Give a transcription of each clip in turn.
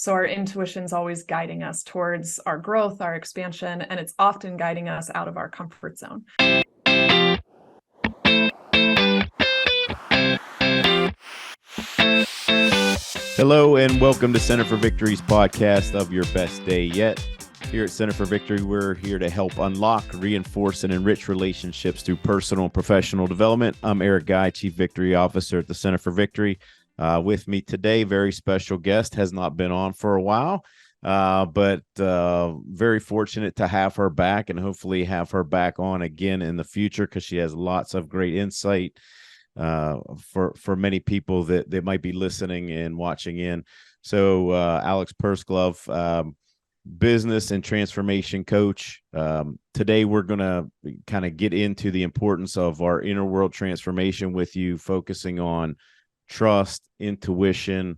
So our intuition's always guiding us towards our growth, our expansion, and it's often guiding us out of our comfort zone. Hello and welcome to Center for Victory's podcast of Your Best Day Yet. Here at Center for Victory, we're here to help unlock, reinforce, and enrich relationships through personal and professional development. I'm Eric Guy, Chief Victory Officer at the Center for Victory. With me today, very special guest, has not been on for a while, but very fortunate to have her back and hopefully have her back on again in the future because she has lots of great insight for many people that might be listening and watching in. So Alex Pursglove, business and transformation coach. Today we're going to kind of get into the importance of our inner world transformation with you, focusing on trust, intuition,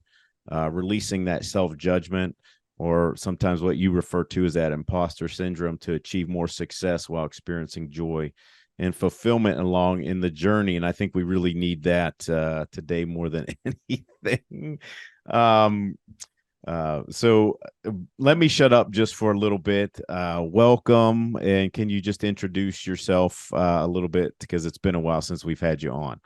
releasing that self-judgment, or sometimes what you refer to as that imposter syndrome, to achieve more success while experiencing joy and fulfillment along in the journey. And I think we really need that today more than anything. So let me shut up just for a little bit. Welcome. And can you just introduce yourself a little bit, because it's been a while since we've had you on.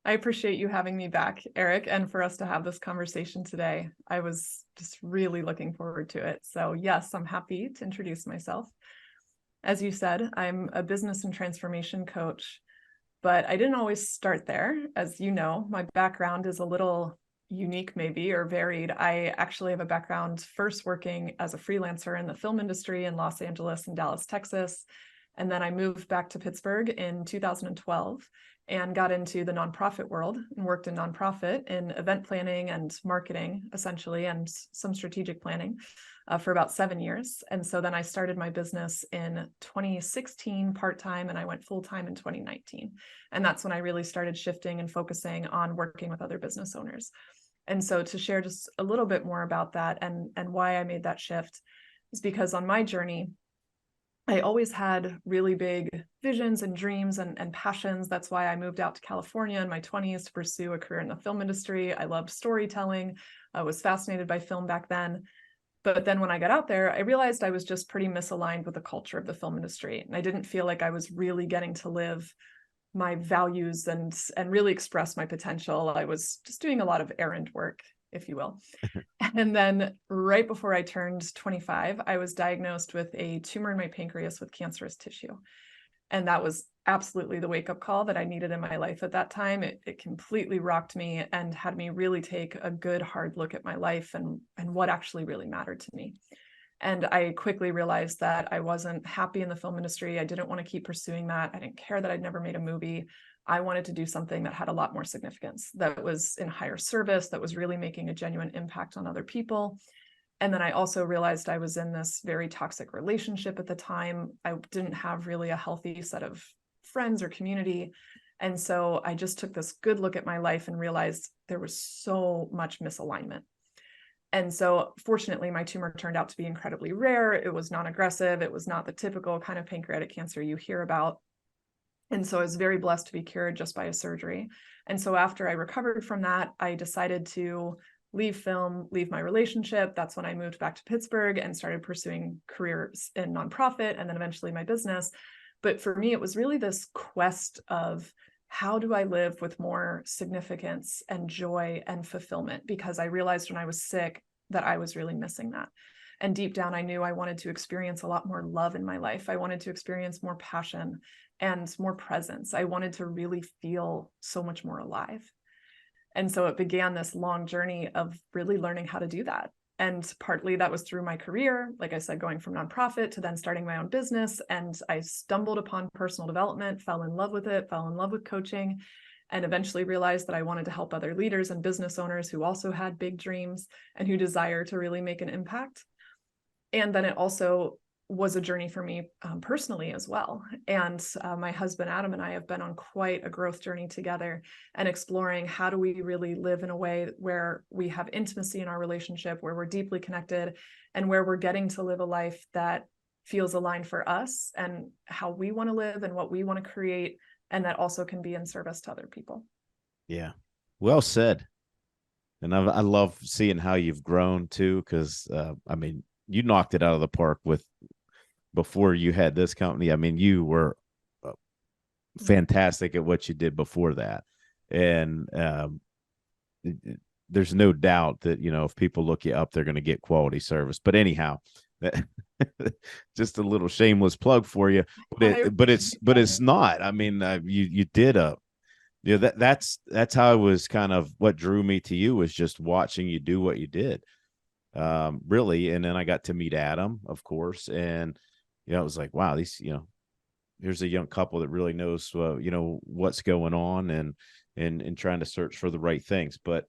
I appreciate you having me back, Eric, and for us to have this conversation today. I was just really looking forward to it. So yes, I'm happy to introduce myself. As you said, I'm a business and transformation coach, but I didn't always start there. As you know, my background is a little unique maybe, or varied. I actually have a background first working as a freelancer in the film industry in Los Angeles and Dallas, Texas. And then I moved back to Pittsburgh in 2012 and got into the nonprofit world and worked in nonprofit in event planning and marketing, essentially, and some strategic planning for about 7 years. And so then I started my business in 2016 part-time, and I went full-time in 2019. And that's when I really started shifting and focusing on working with other business owners. And so to share just a little bit more about that and why I made that shift is because on my journey, I always had really big visions and dreams and passions. That's why I moved out to California in my 20s to pursue a career in the film industry. I loved storytelling. I was fascinated by film back then. But then when I got out there, I realized I was just pretty misaligned with the culture of the film industry. And I didn't feel like I was really getting to live my values and really express my potential. I was just doing a lot of errand work, if you will. And then right before I turned 25, I was diagnosed with a tumor in my pancreas with cancerous tissue. And that was absolutely the wake-up call that I needed in my life at that time. It completely rocked me and had me really take a good hard look at my life and what actually really mattered to me. And I quickly realized that I wasn't happy in the film industry. I didn't want to keep pursuing that. I didn't care that I'd never made a movie. I wanted to do something that had a lot more significance, that was in higher service, that was really making a genuine impact on other people. And then I also realized I was in this very toxic relationship at the time. I didn't have really a healthy set of friends or community. And so I just took this good look at my life and realized there was so much misalignment. And so fortunately, my tumor turned out to be incredibly rare. It was non-aggressive. It was not the typical kind of pancreatic cancer you hear about. And so I was very blessed to be cured just by a surgery. And so after I recovered from that, I decided to leave film, leave my relationship. That's when I moved back to Pittsburgh and started pursuing careers in nonprofit and then eventually my business. But for me, it was really this quest of how do I live with more significance and joy and fulfillment? Because I realized when I was sick that I was really missing that. And deep down, I knew I wanted to experience a lot more love in my life. I wanted to experience more passion and more presence. I wanted to really feel so much more alive. And so it began this long journey of really learning how to do that. And partly that was through my career, like I said, going from nonprofit to then starting my own business. And I stumbled upon personal development, fell in love with it, fell in love with coaching, and eventually realized that I wanted to help other leaders and business owners who also had big dreams and who desire to really make an impact. And then it also was a journey for me personally as well. And my husband, Adam, and I have been on quite a growth journey together and exploring how do we really live in a way where we have intimacy in our relationship, where we're deeply connected, and where we're getting to live a life that feels aligned for us and how we want to live and what we want to create, and that also can be in service to other people. Yeah. Well said. And I love seeing how you've grown too, because I mean, you knocked it out of the park with before you had this company. I mean, you were fantastic at what you did before that, and there's no doubt that if people look you up, they're going to get quality service. But anyhow, that just a little shameless plug for you, but it's not. I mean, you did a that's how it was. Kind of what drew me to you was just watching you do what you did, really. And then I got to meet Adam, of course, and it was like, wow, these here's a young couple that really knows what's going on, and trying to search for the right things. But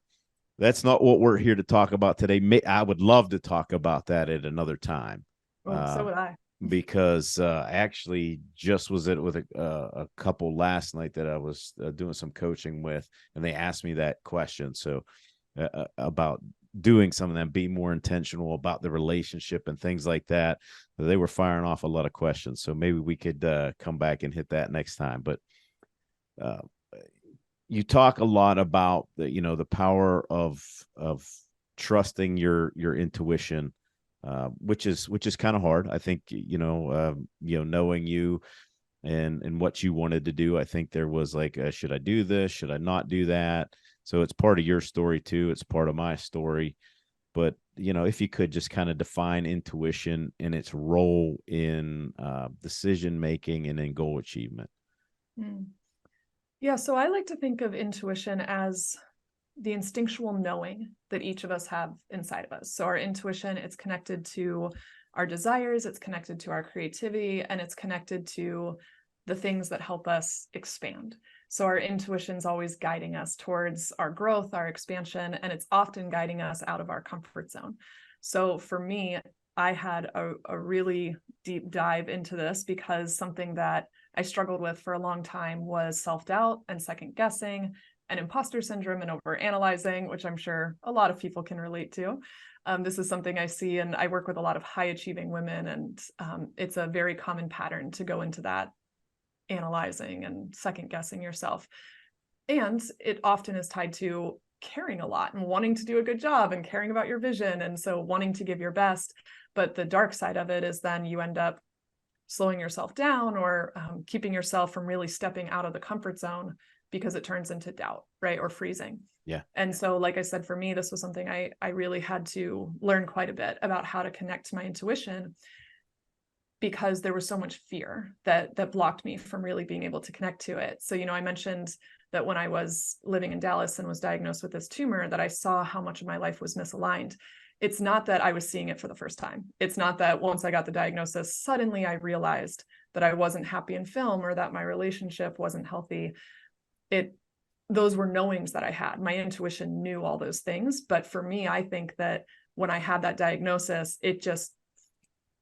that's not what we're here to talk about today. I would love to talk about that at another time. Oh, so would I. Because I actually just was with a couple last night that I was doing some coaching with, and they asked me that question. So about doing some of them, be more intentional about the relationship and things like that. They were firing off a lot of questions. So maybe we could come back and hit that next time. But you talk a lot about the power of trusting your intuition, which is kind of hard. I think knowing you and what you wanted to do. I think there was like, should I do this? Should I not do that? So it's part of your story too. It's part of my story. But if you could just kind of define intuition and its role in decision making and in goal achievement. Yeah, so I like to think of intuition as the instinctual knowing that each of us have inside of us. So our intuition, it's connected to our desires, it's connected to our creativity, and it's connected to the things that help us expand. So our intuition is always guiding us towards our growth, our expansion, and it's often guiding us out of our comfort zone. So for me, I had a really deep dive into this because something that I struggled with for a long time was self-doubt and second guessing and imposter syndrome and overanalyzing, which I'm sure a lot of people can relate to. This is something I see, and I work with a lot of high achieving women, and it's a very common pattern to go into that analyzing and second guessing yourself. And it often is tied to caring a lot and wanting to do a good job and caring about your vision. And so wanting to give your best. But the dark side of it is then you end up slowing yourself down or keeping yourself from really stepping out of the comfort zone because it turns into doubt, right? Or freezing. Yeah. And so, like I said, for me, this was something I really had to learn quite a bit about how to connect to my intuition, because there was so much fear that blocked me from really being able to connect to it. So, I mentioned that when I was living in Dallas and was diagnosed with this tumor, that I saw how much of my life was misaligned. It's not that I was seeing it for the first time. It's not that once I got the diagnosis, suddenly I realized that I wasn't happy in film or that my relationship wasn't healthy. Those were knowings that I had. My intuition knew all those things. But for me, I think that when I had that diagnosis, it just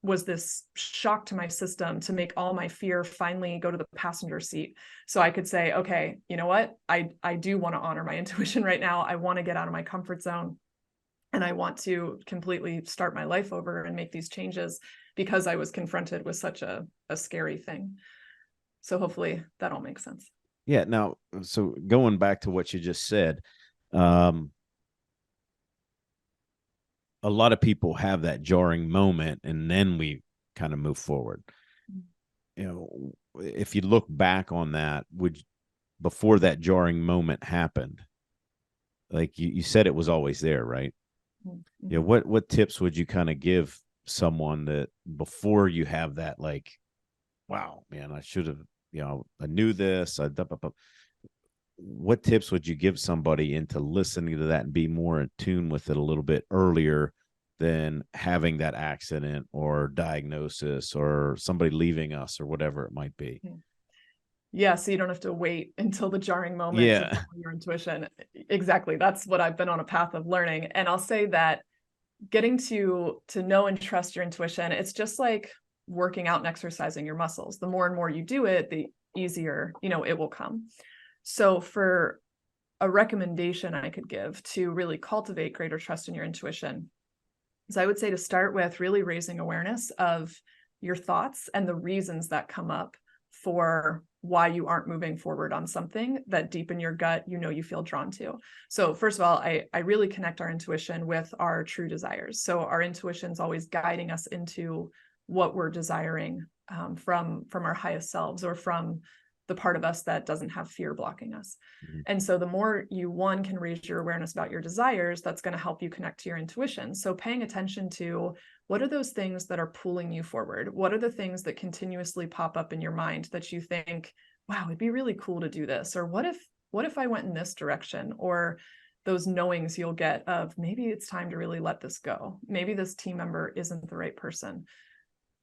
was this shock to my system to make all my fear finally go to the passenger seat. So I could say, okay, you know what? I do want to honor my intuition right now. I want to get out of my comfort zone. And I want to completely start my life over and make these changes because I was confronted with such a scary thing. So hopefully that all makes sense. Yeah. Now, so going back to what you just said, a lot of people have that jarring moment and then we kind of move forward. If you look back on that, before that jarring moment happened, like you said, it was always there, right? Mm-hmm. What tips would you kind of give someone that before you have that, like, wow, man, I should have, I knew this. What tips would you give somebody into listening to that and be more in tune with it a little bit earlier than having that accident or diagnosis or somebody leaving us or whatever it might be? Yeah, so you don't have to wait until the jarring moment to follow your intuition. Exactly. That's what I've been on a path of learning. And I'll say that getting to know and trust your intuition, it's just like working out and exercising your muscles. The more and more you do it, the easier, it will come. So for a recommendation I could give to really cultivate greater trust in your intuition is I would say to start with really raising awareness of your thoughts and the reasons that come up for why you aren't moving forward on something that deep in your gut, you feel drawn to. So first of all, I really connect our intuition with our true desires. So our intuition is always guiding us into what we're desiring from our highest selves, or from the part of us that doesn't have fear blocking us. Mm-hmm. And so the more you, one, can raise your awareness about your desires, that's going to help you connect to your intuition. So paying attention to, what are those things that are pulling you forward? What are the things that continuously pop up in your mind that you think, wow, it'd be really cool to do this? Or what if I went in this direction? Or those knowings you'll get of, maybe it's time to really let this go. Maybe this team member isn't the right person.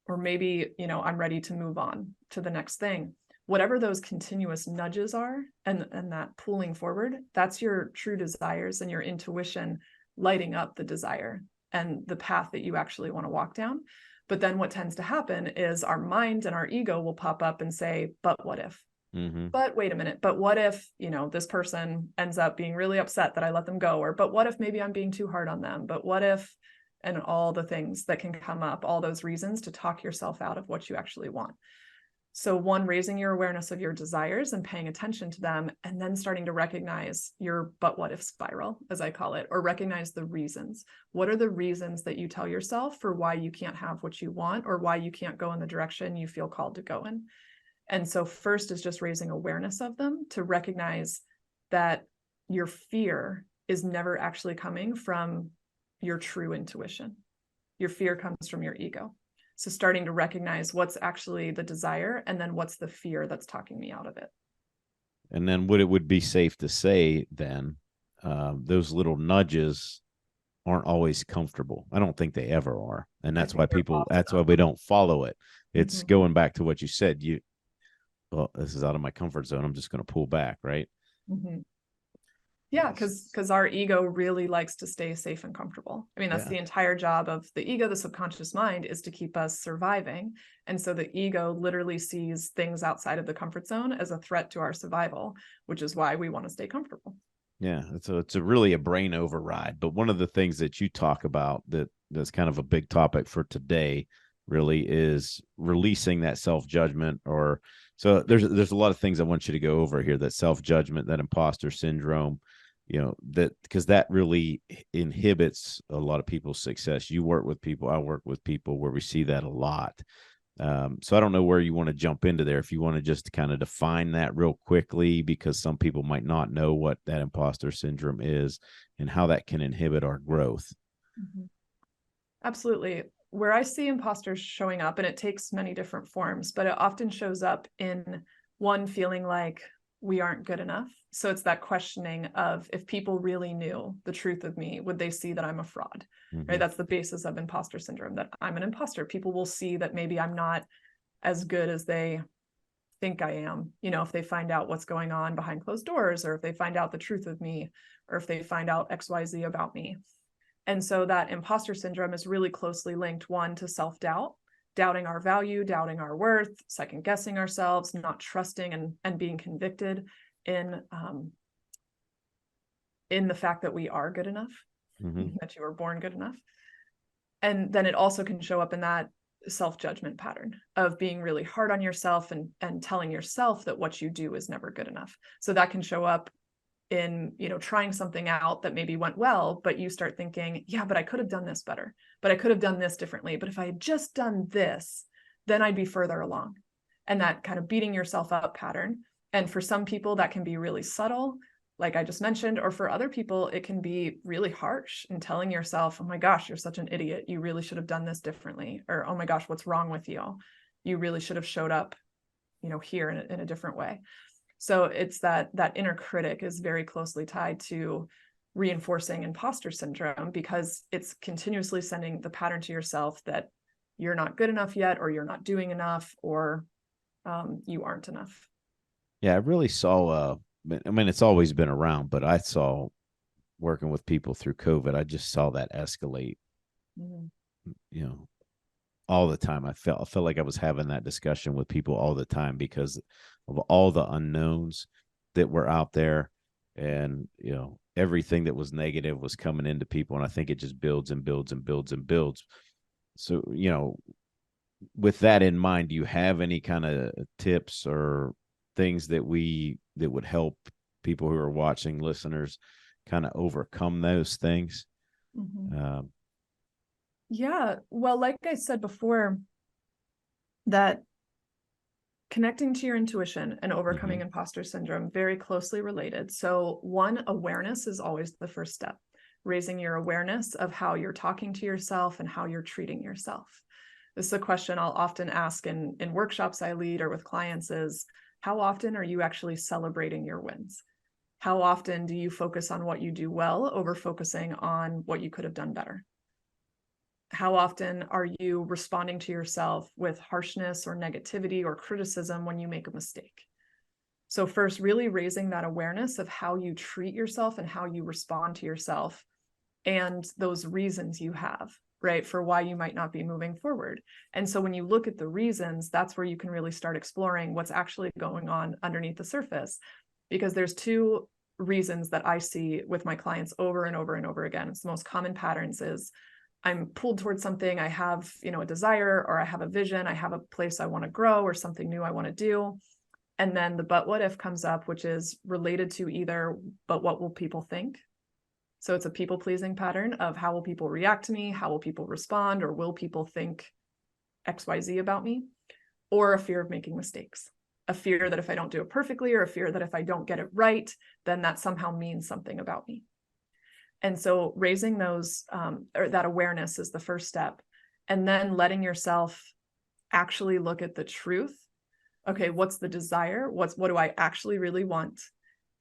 Or maybe, I'm ready to move on to the next thing. Whatever those continuous nudges are, and that pulling forward, that's your true desires and your intuition lighting up the desire and the path that you actually want to walk down. But then what tends to happen is our mind and our ego will pop up and say, but what if? Mm-hmm. But wait a minute, but what if, this person ends up being really upset that I let them go? Or, but what if maybe I'm being too hard on them? But what if, and all the things that can come up, all those reasons to talk yourself out of what you actually want. So one, raising your awareness of your desires and paying attention to them, and then starting to recognize your but what if spiral, as I call it, or recognize the reasons. What are the reasons that you tell yourself for why you can't have what you want, or why you can't go in the direction you feel called to go in? And so first is just raising awareness of them, to recognize that your fear is never actually coming from your true intuition. Your fear comes from your ego. So starting to recognize what's actually the desire, and then what's the fear that's talking me out of it. And then it would be safe to say then, those little nudges aren't always comfortable. I don't think they ever are. And that's why that's why we don't follow it. It's mm-hmm. going back to what you said, well, this is out of my comfort zone, I'm just going to pull back. Right. Mm-hmm. Yeah, because our ego really likes to stay safe and comfortable. I mean, that's the entire job of the ego, the subconscious mind, is to keep us surviving. And so the ego literally sees things outside of the comfort zone as a threat to our survival, which is why we want to stay comfortable. Yeah, it's really a brain override. But one of the things that you talk about that's kind of a big topic for today really is releasing that self-judgment. Or so there's a lot of things I want you to go over here: that self-judgment, that imposter syndrome, that because that really inhibits a lot of people's success. You work with people, I work with people where we see that a lot. So I don't know where you want to jump into there. If you want to just kind of define that real quickly, because some people might not know what that imposter syndrome is and how that can inhibit our growth. Mm-hmm. Absolutely. Where I see imposters showing up, and it takes many different forms, but it often shows up in one, feeling like we aren't good enough. So it's that questioning of, if people really knew the truth of me, would they see that I'm a fraud? Mm-hmm. Right? That's the basis of imposter syndrome, that I'm an imposter. People will see that maybe I'm not as good as they think I am. If they find out what's going on behind closed doors, or if they find out the truth of me, or if they find out XYZ about me. And so that imposter syndrome is really closely linked, one, to self-doubt, doubting our value, doubting our worth, second guessing ourselves, not trusting and being convicted in the fact that we are good enough, mm-hmm. that you were born good enough. And then it also can show up in that self-judgment pattern of being really hard on yourself and telling yourself that what you do is never good enough. So that can show up in, trying something out that maybe went well, but you start thinking, yeah, but I could have done this better, but I could have done this differently. But if I had just done this, then I'd be further along. And that kind of beating yourself up pattern. And for some people that can be really subtle, like I just mentioned, or for other people, it can be really harsh in telling yourself, oh my gosh, you're such an idiot. You really should have done this differently. Or, oh my gosh, what's wrong with you? You really should have showed up, here in a different way. So it's that inner critic is very closely tied to reinforcing imposter syndrome, because it's continuously sending the pattern to yourself that you're not good enough yet, or you're not doing enough, or you aren't enough. Yeah, I really saw, it's always been around, but I saw, working with people through COVID, I just saw that escalate, mm-hmm. All the time. I felt like I was having that discussion with people all the time because of all the unknowns that were out there, and everything that was negative was coming into people, and I think it just builds and builds and builds and builds. So with that in mind, do you have any kind of tips or things that would help people who are watching, listeners, kind of overcome those things? Mhm. Um, Yeah, well, like I said before, that connecting to your intuition and overcoming mhm, imposter syndrome, very closely related. So one, awareness is always the first step. Raising your awareness of how you're talking to yourself and how you're treating yourself. This is a question I'll often ask in workshops I lead or with clients is, how often are you actually celebrating your wins? How often do you focus on what you do well over focusing on what you could have done better? How often are you responding to yourself with harshness or negativity or criticism when you make a mistake? So first, really raising that awareness of how you treat yourself and how you respond to yourself and those reasons you have, right, for why you might not be moving forward. And so when you look at the reasons, that's where you can really start exploring what's actually going on underneath the surface. Because there's two reasons that I see with my clients over and over and over again. It's the most common patterns is I'm pulled towards something, I have, a desire, or I have a vision, I have a place I want to grow or something new I want to do. And then the but what if comes up, which is related to either, but what will people think? So it's a people pleasing pattern of how will people react to me? How will people respond? Or will people think XYZ about me? Or a fear of making mistakes, a fear that if I don't do it perfectly, or a fear that if I don't get it right, then that somehow means something about me. And so raising those or that awareness is the first step. And then letting yourself actually look at the truth. Okay, what's the desire? What do I actually really want?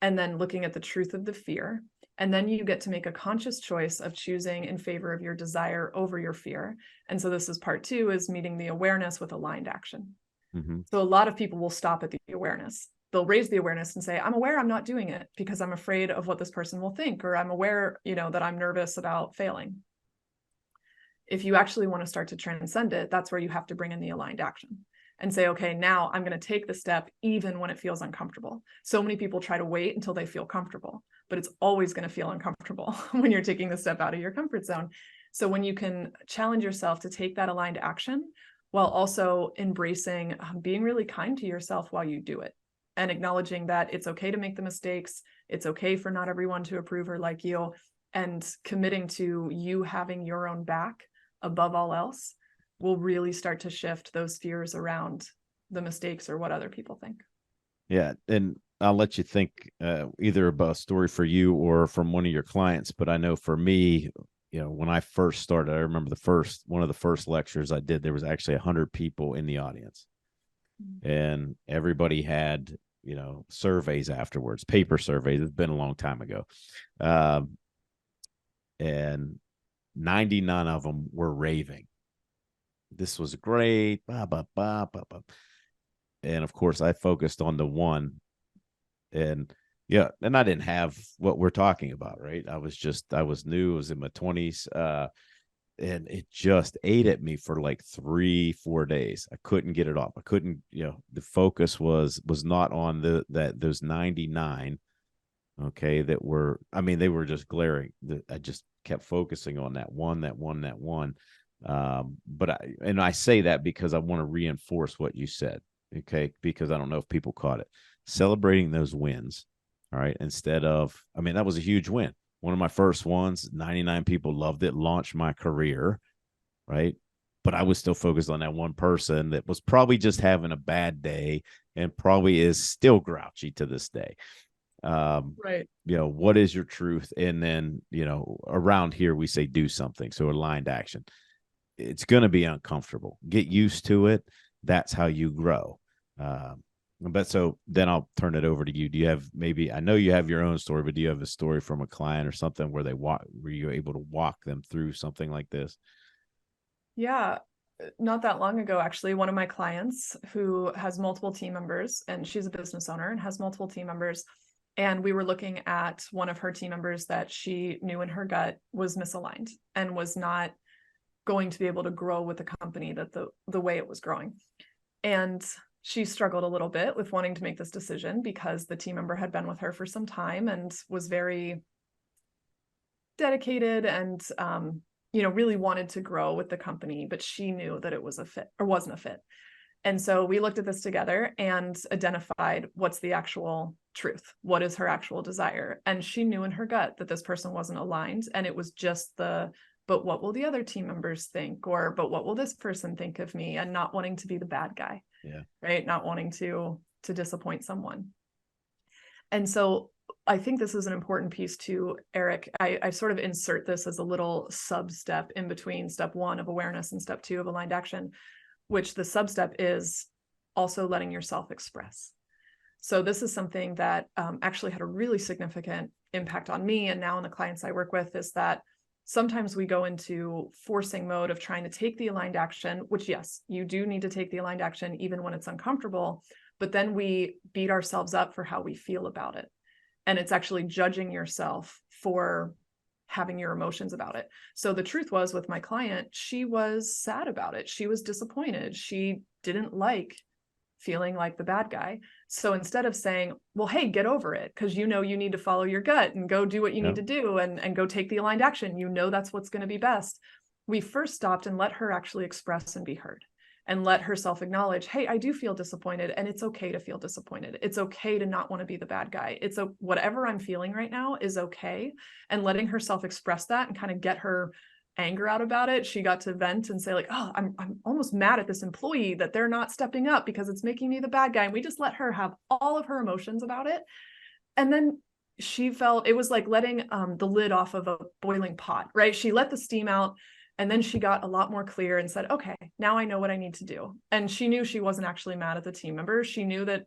And then looking at the truth of the fear. And then you get to make a conscious choice of choosing in favor of your desire over your fear. And so this is part two, is meeting the awareness with aligned action. mhm. So a lot of people will stop at the awareness. They'll raise the awareness and say, I'm aware I'm not doing it because I'm afraid of what this person will think, or I'm aware, that I'm nervous about failing. If you actually want to start to transcend it, that's where you have to bring in the aligned action and say, okay, now I'm going to take the step even when it feels uncomfortable. So many people try to wait until they feel comfortable, but it's always going to feel uncomfortable when you're taking the step out of your comfort zone. So when you can challenge yourself to take that aligned action while also embracing being really kind to yourself while you do it and acknowledging that it's okay to make the mistakes, it's okay for not everyone to approve or like you, and committing to you having your own back above all else, will really start to shift those fears around the mistakes or what other people think. Yeah, and I'll let you think either about a story for you or from one of your clients. But I know for me, when I first started, I remember one of the first lectures I did. There was actually 100 people in the audience, and everybody had surveys afterwards, paper surveys. It's been a long time ago, um, and 99 of them were raving. This was great, blah, blah, blah, blah, blah. And of course, I focused on the one, and yeah, and I didn't have what we're talking about, right? I was new, I was in my 20s, and it just ate at me for like 3-4 days. I couldn't get it off. I couldn't, the focus was not on those 99. Okay, they were just glaring. I just kept focusing on that one, that one, that one. But I say that because I want to reinforce what you said. Okay, because I don't know if people caught it. Celebrating those wins, all right, instead of, that was a huge win. One of my first ones, 99 people loved it, launched my career, right? But I was still focused on that one person that was probably just having a bad day and probably is still grouchy to this day. Right. What is your truth? And then, around here we say do something. So aligned action. It's going to be uncomfortable. Get used to it. That's how you grow. But so then I'll turn it over to you. Do you have, maybe, I know you have your own story, but do you have a story from a client or something where were you able to walk them through something like this? Yeah. Not that long ago, actually, one of my clients who has multiple team members, and she's a business owner and has multiple team members. And we were looking at one of her team members that she knew in her gut was misaligned and was not going to be able to grow with the company that the way it was growing. And she struggled a little bit with wanting to make this decision because the team member had been with her for some time and was very dedicated and really wanted to grow with the company, but she knew that it was a fit or wasn't a fit. And so we looked at this together and identified what's the actual truth. What is her actual desire? And she knew in her gut that this person wasn't aligned. And it was just but what will the other team members think? But what will this person think of me? And not wanting to be the bad guy. Yeah. Right. Not wanting to disappoint someone. And so I think this is an important piece too, Eric. I sort of insert this as a little sub-step in between step 1 of awareness and step 2 of aligned action, which the sub-step is also letting yourself express. So this is something that actually had a really significant impact on me. And now in the clients I work with is that sometimes we go into forcing mode of trying to take the aligned action, which yes, you do need to take the aligned action even when it's uncomfortable, but then we beat ourselves up for how we feel about it. And it's actually judging yourself for having your emotions about it. So the truth was with my client, she was sad about it. She was disappointed. She didn't like feeling like the bad guy. So instead of saying, well, hey, get over it, because you need to follow your gut and go do what you need to do and go take the aligned action, that's what's going to be best. We first stopped and let her actually express and be heard. And let herself acknowledge, hey, I do feel disappointed, and it's okay to feel disappointed. It's okay to not want to be the bad guy. Whatever I'm feeling right now is okay. And letting herself express that and kind of get her anger out about it. She got to vent and say like, oh, I'm almost mad at this employee that they're not stepping up because it's making me the bad guy. And we just let her have all of her emotions about it. And then she felt it was like letting the lid off of a boiling pot, right? She let the steam out. And then she got a lot more clear and said, okay, now I know what I need to do. And she knew she wasn't actually mad at the team member. She knew that,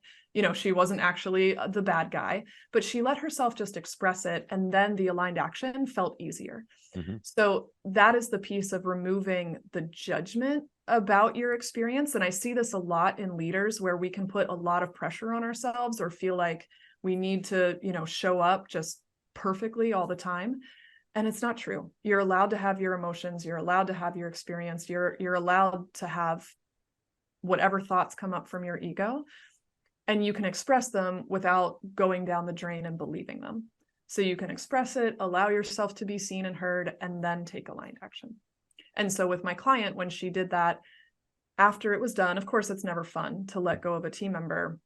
she wasn't actually the bad guy, but she let herself just express it. And then the aligned action felt easier. Mm-hmm. So that is the piece of removing the judgment about your experience. And I see this a lot in leaders where we can put a lot of pressure on ourselves or feel like we need to, show up just perfectly all the time. And it's not true. You're allowed to have your emotions. You're allowed to have your experience. You're allowed to have whatever thoughts come up from your ego, and you can express them without going down the drain and believing them. So you can express it, allow yourself to be seen and heard, and then take aligned action. And so with my client, when she did that, after it was done, of course, it's never fun to let go of a team member.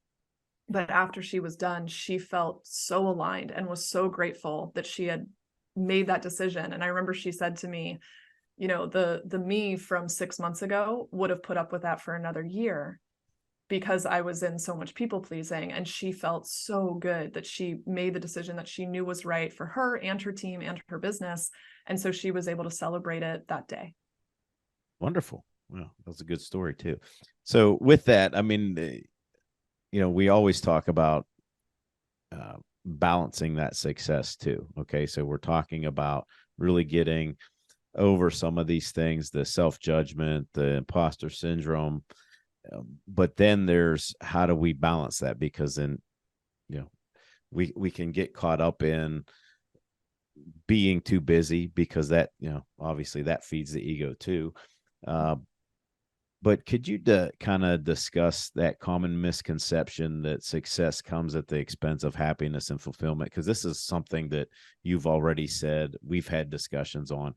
But after she was done, she felt so aligned and was so grateful that she had made that decision. And I remember she said to me, the me from 6 months ago would have put up with that for another year because I was in so much people pleasing. And she felt so good that she made the decision that she knew was right for her and her team and her business. And so she was able to celebrate it that day. Wonderful. Well, that's a good story too. So with that, I mean, we always talk about balancing that success too. Okay. So we're talking about really getting over some of these things, the self-judgment, the imposter syndrome. But then there's how do we balance that? Because then, we can get caught up in being too busy because that, obviously that feeds the ego too. But could you kind of discuss that common misconception that success comes at the expense of happiness and fulfillment? Because this is something that you've already said, we've had discussions on.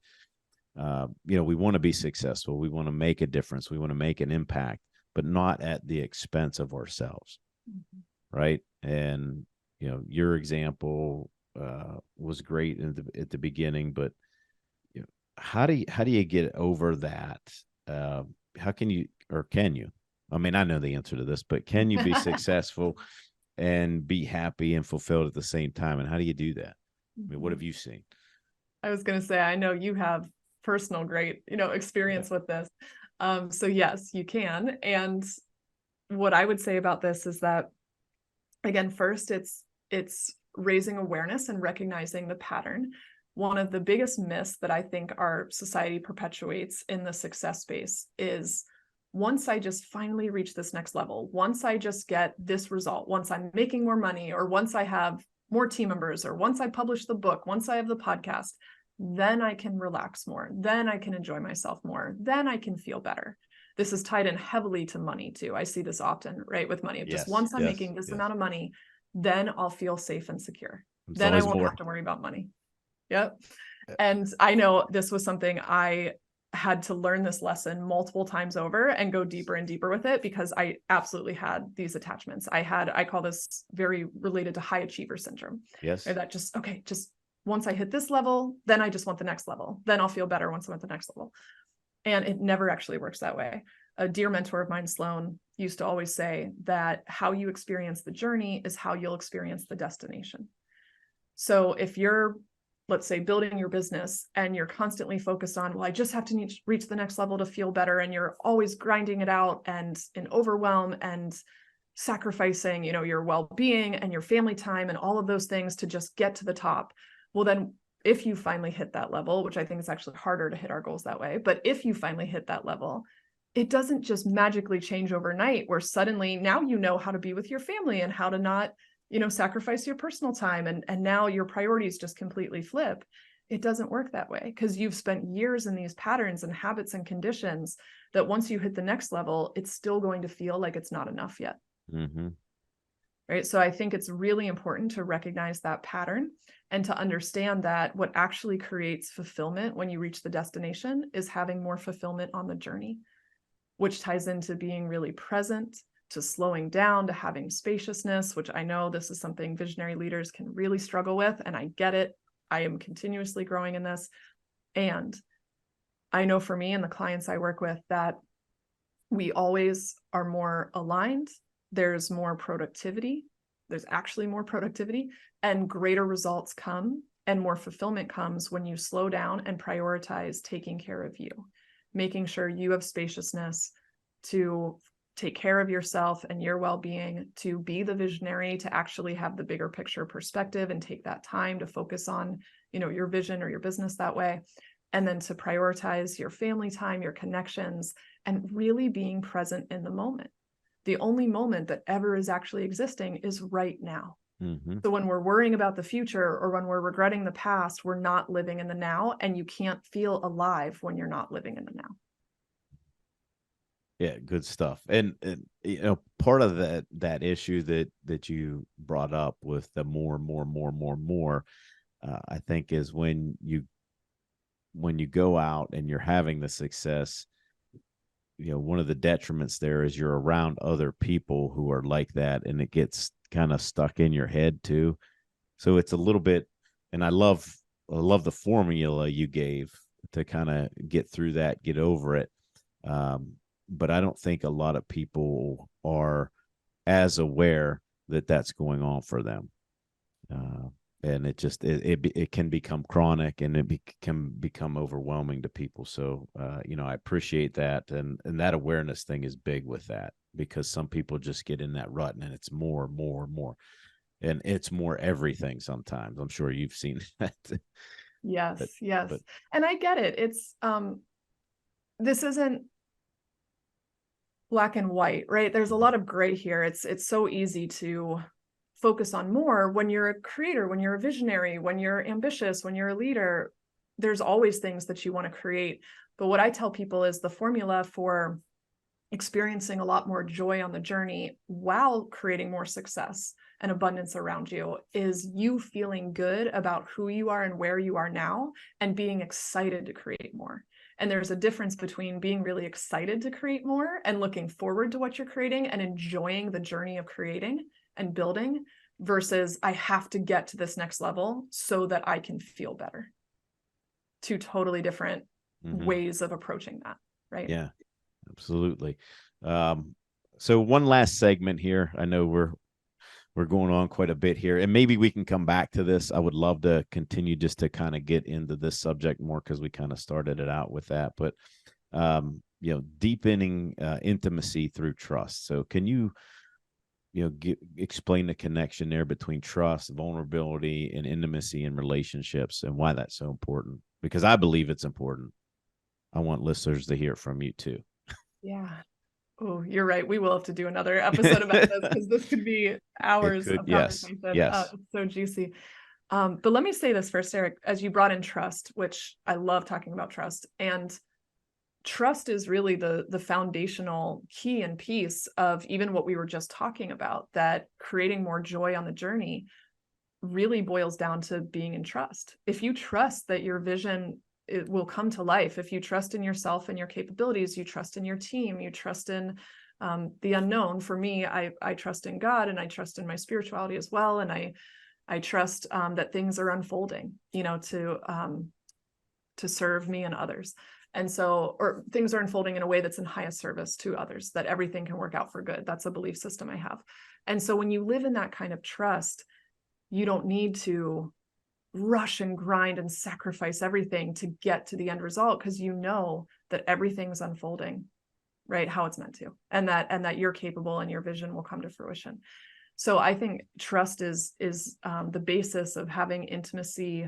We want to be successful. We want to make a difference. We want to make an impact, but not at the expense of ourselves. Mm-hmm. Right. And, your example was great at the beginning, but how do you get over that? How can you, I mean, I know the answer to this, but can you be successful and be happy and fulfilled at the same time? And how do you do that? I mean, what have you seen? I was going to say, I know you have personal great, experience with this. So yes, you can. And what I would say about this is that, again, first it's raising awareness and recognizing the pattern. One of the biggest myths that I think our society perpetuates in the success space is once I just finally reach this next level, once I just get this result, once I'm making more money, or once I have more team members, or once I publish the book, once I have the podcast, then I can relax more. Then I can enjoy myself more. Then I can feel better. This is tied in heavily to money too. I see this often, right? With money. Just once I'm making this amount of money, then I'll feel safe and secure. Then I won't have to worry about money. Yep. And I know this was something I had to learn this lesson multiple times over and go deeper and deeper with it, because I absolutely had these attachments. I call this very related to high achiever syndrome. Yes. Or that just once I hit this level, then I just want the next level. Then I'll feel better once I'm at the next level. And it never actually works that way. A dear mentor of mine, Sloan, used to always say that how you experience the journey is how you'll experience the destination. So if you're, let's say, building your business and you're constantly focused on, well, I just have to reach the next level to feel better, and you're always grinding it out and in overwhelm and sacrificing, your well-being and your family time and all of those things to just get to the top. Well, then if you finally hit that level, which I think is actually harder to hit our goals that way, but if you finally hit that level, it doesn't just magically change overnight where suddenly now you know how to be with your family and how to not sacrifice your personal time, and now your priorities just completely flip. It doesn't work that way, because you've spent years in these patterns and habits and conditions that once you hit the next level, it's still going to feel like it's not enough yet. Mm-hmm. Right. So I think it's really important to recognize that pattern and to understand that what actually creates fulfillment when you reach the destination is having more fulfillment on the journey, which ties into being really present, to slowing down, to having spaciousness, which I know this is something visionary leaders can really struggle with. And I get it. I am continuously growing in this. And I know for me and the clients I work with that we always are more aligned. There's more productivity. There's actually more productivity, and greater results come and more fulfillment comes when you slow down and prioritize taking care of you, making sure you have spaciousness to take care of yourself and your well-being, to be the visionary, to actually have the bigger picture perspective and take that time to focus on, your vision or your business that way. And then to prioritize your family time, your connections, and really being present in the moment. The only moment that ever is actually existing is right now. Mm-hmm. So when we're worrying about the future or when we're regretting the past, we're not living in the now, and you can't feel alive when you're not living in the now. Yeah, good stuff. And part of that issue that you brought up with the more, I think is when you go out and you're having the success, one of the detriments there is you're around other people who are like that, and it gets kind of stuck in your head too. So it's a little bit, and I love the formula you gave to kind of get through that, get over it. But I don't think a lot of people are as aware that that's going on for them. And it can become chronic, and can become overwhelming to people. So, I appreciate that. And that awareness thing is big with that, because some people just get in that rut, and it's more, and it's more everything. Sometimes I'm sure you've seen that. Yes. And I get it. It's, this isn't black and white, right? There's a lot of gray here. It's so easy to focus on more when you're a creator, when you're a visionary, when you're ambitious, when you're a leader. There's always things that you want to create. But what I tell people is the formula for experiencing a lot more joy on the journey while creating more success and abundance around you is you feeling good about who you are and where you are now, and being excited to create more. And there's a difference between being really excited to create more and looking forward to what you're creating and enjoying the journey of creating and building, versus I have to get to this next level so that I can feel better. Two totally different ways of approaching that, right? Yeah, absolutely. So one last segment here. I know we're going on quite a bit here, and maybe we can come back to this. I would love to continue just to kind of get into this subject more, because we kind of started it out with that. But deepening intimacy through trust. So can you explain the connection there between trust, vulnerability, and intimacy in relationships, and why that's so important? Because I believe it's important. I want listeners to hear from you too. Yeah. Oh, you're right. We will have to do another episode about this, because this could be hours of conversation. Yes. It's so juicy. But let me say this first, Eric, as you brought in trust, which I love talking about trust, and trust is really the foundational key and piece of even what we were just talking about, that creating more joy on the journey. really boils down to being in trust. If you trust that your vision, it will come to life, if you trust in yourself and your capabilities, you trust in your team, you trust in the unknown. For me, I trust in God, and I trust in my spirituality as well. And I trust that things are unfolding, to serve me and others. And so, or things are unfolding in a way that's in highest service to others, that everything can work out for good. That's a belief system I have. And so when you live in that kind of trust, you don't need to rush and grind and sacrifice everything to get to the end result, because you know that everything's unfolding right how it's meant to, and that you're capable and your vision will come to fruition. So I think trust is the basis of having intimacy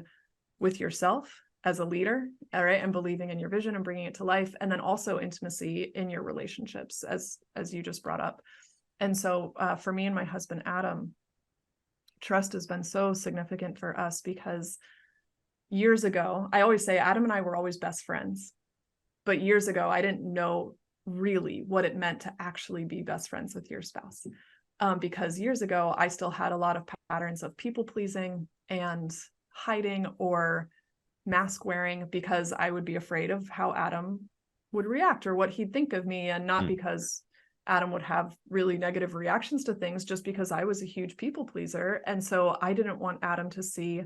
with yourself as a leader, all right, and believing in your vision and bringing it to life, and then also intimacy in your relationships, as you just brought up. And so for me and my husband Adam, trust has been so significant for us, because years ago, I always say Adam and I were always best friends, but years ago I didn't know really what it meant to actually be best friends with your spouse, because years ago I still had a lot of patterns of people pleasing and hiding or mask wearing, because I would be afraid of how Adam would react or what he'd think of me, and not because Adam would have really negative reactions to things, just because I was a huge people pleaser. And so I didn't want Adam to see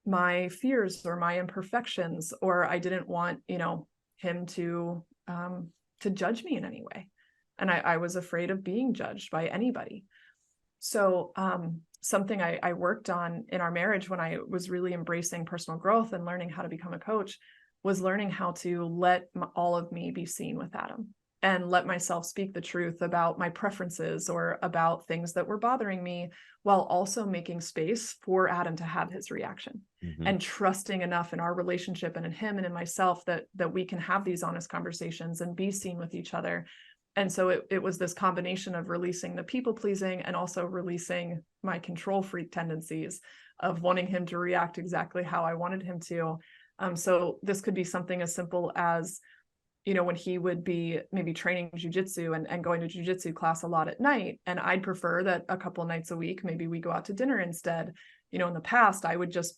my fears or my imperfections, or I didn't want, him to judge me in any way. And I was afraid of being judged by anybody. So something I worked on in our marriage when I was really embracing personal growth and learning how to become a coach was learning how to let all of me be seen with Adam, and let myself speak the truth about my preferences or about things that were bothering me, while also making space for Adam to have his reaction, and trusting enough in our relationship and in him and in myself that we can have these honest conversations and be seen with each other. And so it was this combination of releasing the people pleasing and also releasing my control freak tendencies of wanting him to react exactly how I wanted him to. So this could be something as simple as, when he would be maybe training jujitsu and going to jujitsu class a lot at night, and I'd prefer that a couple nights a week, maybe we go out to dinner instead. In the past, I would just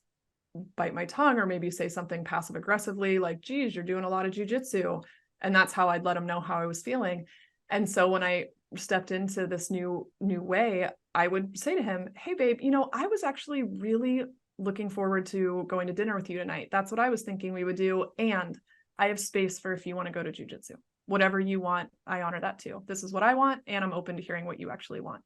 bite my tongue or maybe say something passive aggressively like, geez, you're doing a lot of jujitsu. And that's how I'd let him know how I was feeling. And so when I stepped into this new way, I would say to him, hey, babe, I was actually really looking forward to going to dinner with you tonight. That's what I was thinking we would do. And I have space for if you want to go to jujitsu. Whatever you want, I honor that too. This is what I want, and I'm open to hearing what you actually want.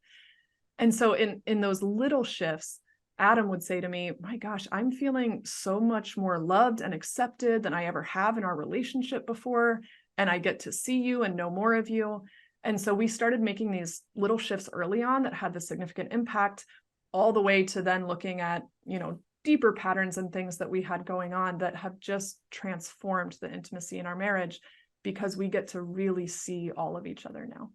And so in those little shifts, Adam would say to me, my gosh, I'm feeling so much more loved and accepted than I ever have in our relationship before. And I get to see you and know more of you. And so we started making these little shifts early on that had this significant impact, all the way to then looking at, deeper patterns and things that we had going on that have just transformed the intimacy in our marriage, because we get to really see all of each other now.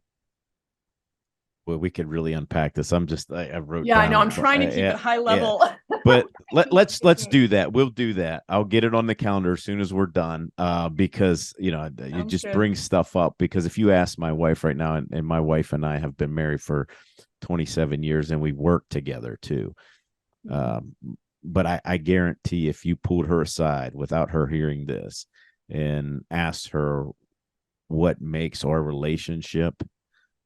Well, we could really unpack this. I wrote Yeah, down, I know. I'm trying to keep it high level. Yeah. But let's do that. We'll do that. I'll get it on the calendar as soon as we're done. Because you just bring stuff up. Because if you ask my wife right now, and my wife and I have been married for 27 years, and we work together too. But I guarantee if you pulled her aside without her hearing this and asked her what makes our relationship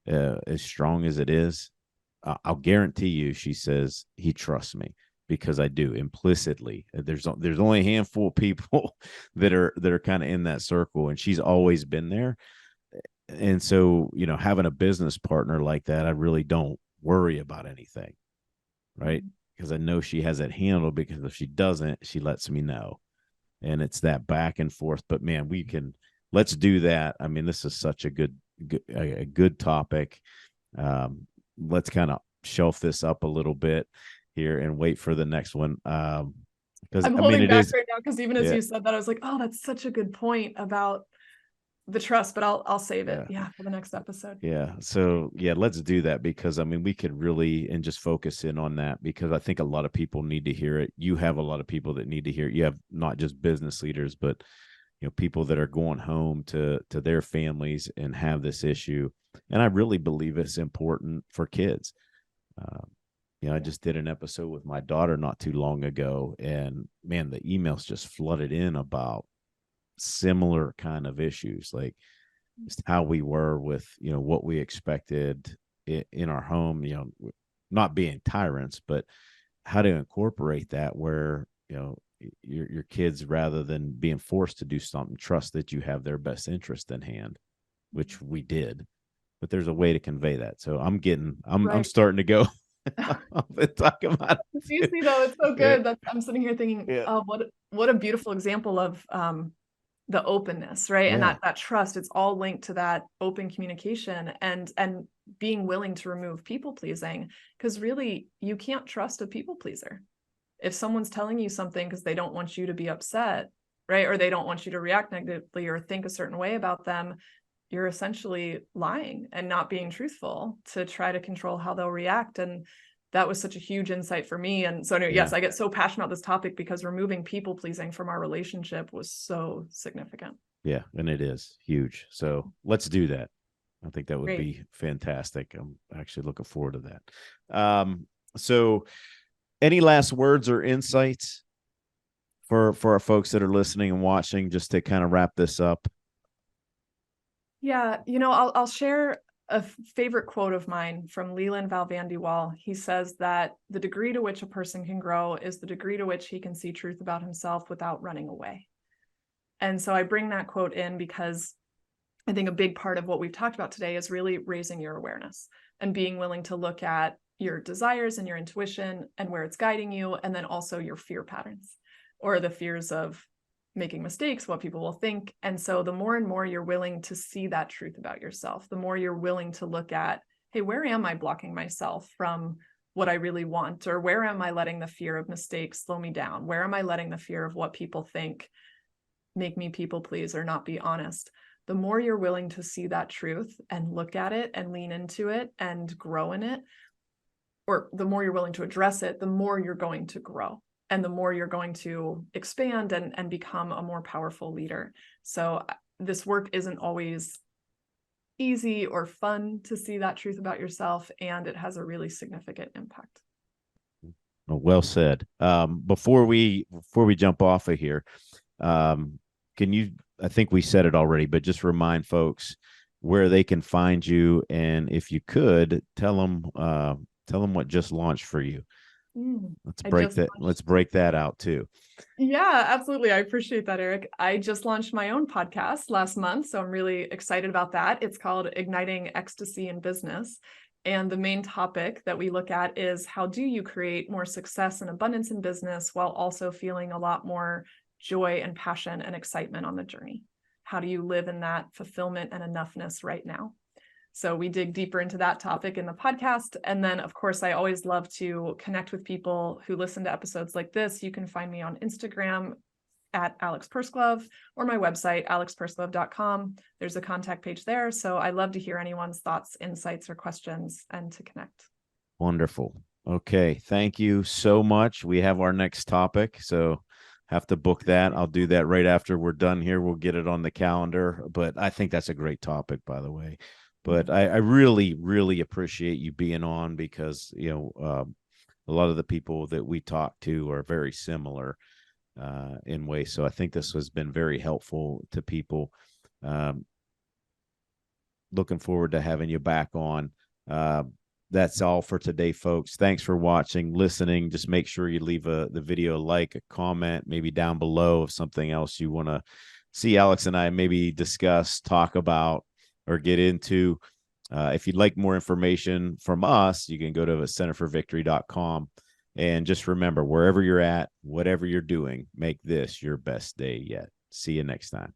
as strong as it is, I'll guarantee you she says he trusts me, because I do implicitly. There's only a handful of people that are kind of in that circle, and she's always been there. And so, having a business partner like that, I really don't worry about anything, right? Because I know she has it handled, because if she doesn't, she lets me know. And it's that back and forth. But man, let's do that. I mean, this is such a good topic. Let's kind of shelf this up a little bit here and wait for the next one. Because I'm holding back right now, because even as you said that, I was like, oh, that's such a good point about the trust, but I'll save it for the next episode. So let's do that, because we could really and just focus in on that, because I think a lot of people need to hear it. You have a lot of people that need to hear it. You have not just business leaders, but people that are going home to their families and have this issue. And I really believe it's important for kids. I just did an episode with my daughter not too long ago, and man, the emails just flooded in about similar kind of issues, like just how we were with, what we expected in our home, not being tyrants, but how to incorporate that where, your kids, rather than being forced to do something, trust that you have their best interest in hand, which we did. But there's a way to convey that. So I'm starting to go and talk about it. You see, though, it's so good that I'm sitting here thinking, Yeah. oh, what a beautiful example of the openness, right? And that trust. It's all linked to that open communication and being willing to remove people pleasing, because really you can't trust a people pleaser. If someone's telling you something because they don't want you to be upset, right, or they don't want you to react negatively or think a certain way about them, you're essentially lying and not being truthful to try to control how they'll react. And that was such a huge insight for me. And so anyway, yes, I get so passionate about this topic because removing people pleasing from our relationship was so significant. Yeah, and it is huge. So let's do that. I think that would be fantastic. I'm actually looking forward to that. So any last words or insights for our folks that are listening and watching, just to kind of wrap this up? Yeah, I'll share a favorite quote of mine from Leland Val Van de Waal. He says that the degree to which a person can grow is the degree to which he can see truth about himself without running away. And so I bring that quote in because I think a big part of what we've talked about today is really raising your awareness and being willing to look at your desires and your intuition and where it's guiding you, and then also your fear patterns or the fears of making mistakes, what people will think. And so the more and more you're willing to see that truth about yourself, the more you're willing to look at, hey, where am I blocking myself from what I really want? Or where am I letting the fear of mistakes slow me down? Where am I letting the fear of what people think make me people please or not be honest? The more you're willing to see that truth and look at it and lean into it and grow in it, or the more you're willing to address it, the more you're going to grow. And the more you're going to expand and become a more powerful leader. So this work isn't always easy or fun to see that truth about yourself, and it has a really significant impact. Well said. Before we jump off of here, can you, I think we said it already, but just remind folks where they can find you, and if you could tell them what just launched for you. Let's break that out too. Yeah, absolutely. I appreciate that, Eric. I just launched my own podcast last month, so I'm really excited about that. It's called Igniting Ecstasy in Business. And the main topic that we look at is, how do you create more success and abundance in business while also feeling a lot more joy and passion and excitement on the journey? How do you live in that fulfillment and enoughness right now? So we dig deeper into that topic in the podcast. And then, of course, I always love to connect with people who listen to episodes like this. You can find me on Instagram at Alex Persglove, or my website, alexpersglove.com. There's a contact page there. So I love to hear anyone's thoughts, insights, or questions, and to connect. Wonderful. Okay. Thank you so much. We have our next topic, so have to book that. I'll do that right after we're done here. We'll get it on the calendar. But I think that's a great topic, by the way. But I really, really appreciate you being on, because, a lot of the people that we talk to are very similar in ways. So I think this has been very helpful to people. Looking forward to having you back on. That's all for today, folks. Thanks for watching, listening. Just make sure you leave the video a like, a comment, maybe down below of something else you want to see Alex and I maybe discuss, talk about, or get into. If you'd like more information from us, you can go to centerforvictory.com. And just remember, wherever you're at, whatever you're doing, make this your best day yet. See you next time.